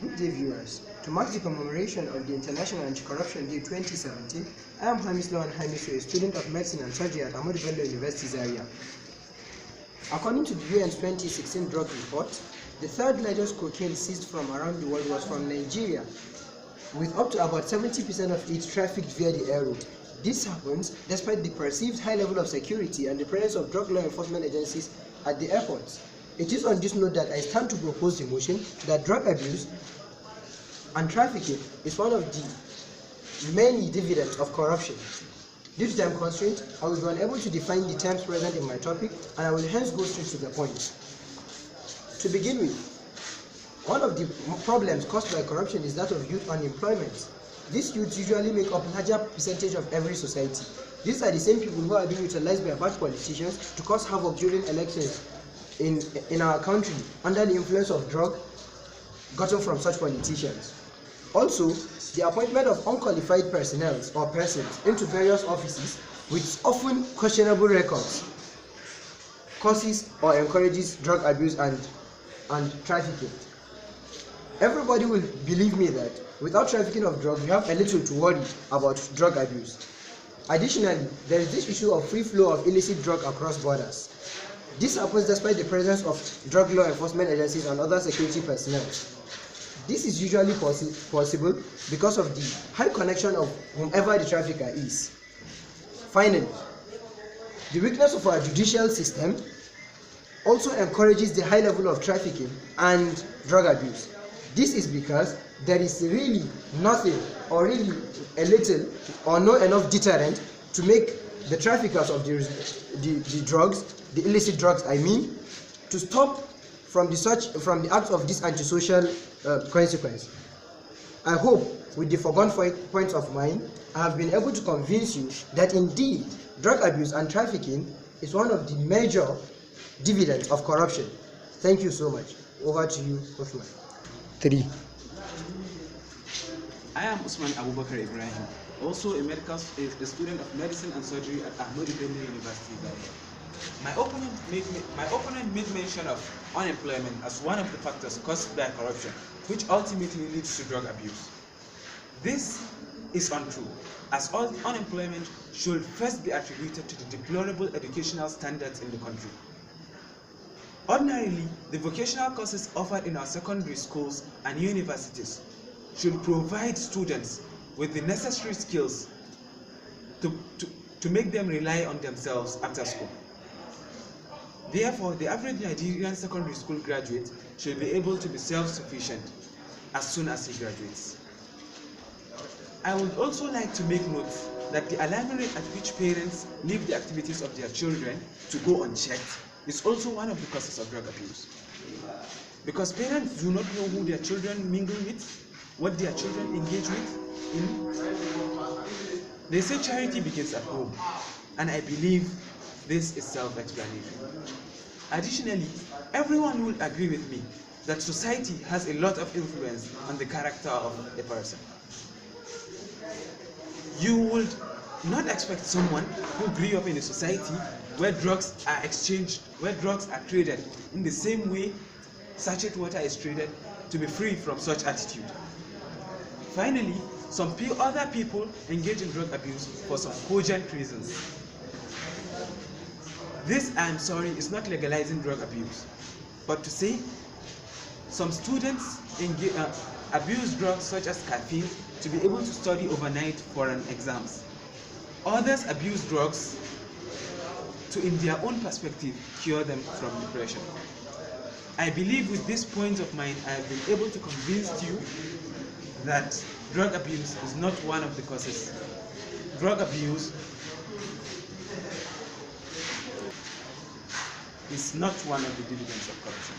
Good day, viewers. To mark the commemoration of the International Anti-Corruption Day 2017, I am Hamis Lawan Hamisu, a student of medicine and surgery at Ahmadu Bello University Zaria. According to the UN's 2016 drug report, the third largest cocaine seized from around the world was from Nigeria, with up to about 70% of it trafficked via the air route. This happens despite the perceived high level of security and the presence of drug law enforcement agencies at the airports. It is on this note that I stand to propose the motion that drug abuse and trafficking is one of the many dividends of corruption. Due to time constraint, I will be unable to define the terms present in my topic, and I will hence go straight to the point. To begin with, one of the problems caused by corruption is that of youth unemployment. These youths usually make up a larger percentage of every society. These are the same people who are being utilized by bad politicians to cause havoc during elections in our country under the influence of drug gotten from such politicians. Also, the appointment of unqualified personnel or persons into various offices with often questionable records causes or encourages drug abuse and trafficking. Everybody will believe me that without trafficking of drugs, we have a little to worry about drug abuse. Additionally, there is this issue of free flow of illicit drug across borders. This happens despite the presence of drug law enforcement agencies and other security personnel. This is usually possible because of the high connection of whomever the trafficker is. Finally, the weakness of our judicial system also encourages the high level of trafficking and drug abuse. This is because there is really nothing or really a little or not enough deterrent to make the traffickers of the drugs, the illicit drugs I mean, to stop from the acts of this antisocial consequence. I hope with the foregone points of mine, I have been able to convince you that indeed drug abuse and trafficking is one of the major dividends of corruption. Thank you so much. Over to you, Usman. 3. I am Usman Abubakar Ibrahim, also a student of medicine and surgery at Ahmadu Bello University. My opponent made mention of unemployment as one of the factors caused by corruption, which ultimately leads to drug abuse. This is untrue, as all unemployment should first be attributed to the deplorable educational standards in the country. Ordinarily, the vocational courses offered in our secondary schools and universities should provide students with the necessary skills to make them rely on themselves after school. Therefore, the average Nigerian secondary school graduate should be able to be self-sufficient as soon as he graduates. I would also like to make note that the alarming rate at which parents leave the activities of their children to go unchecked is also one of the causes of drug abuse. Because parents do not know who their children mingle with, what their children engage with. They say charity begins at home, and I believe this is self-explanatory. Additionally, everyone will agree with me that society has a lot of influence on the character of a person. You would not expect someone who grew up in a society where drugs are exchanged, where drugs are traded in the same way sachet water is traded, to be free from such attitude. Finally, some other people engage in drug abuse for some cogent reasons. This, I am sorry, is not legalizing drug abuse, but to say some students abuse drugs such as caffeine to be able to study overnight for an exams. Others abuse drugs to, in their own perspective, cure them from depression. I believe with this point of mine, I have been able to convince you that drug abuse is not one of the causes. Drug abuse is not one of the dividends of corruption.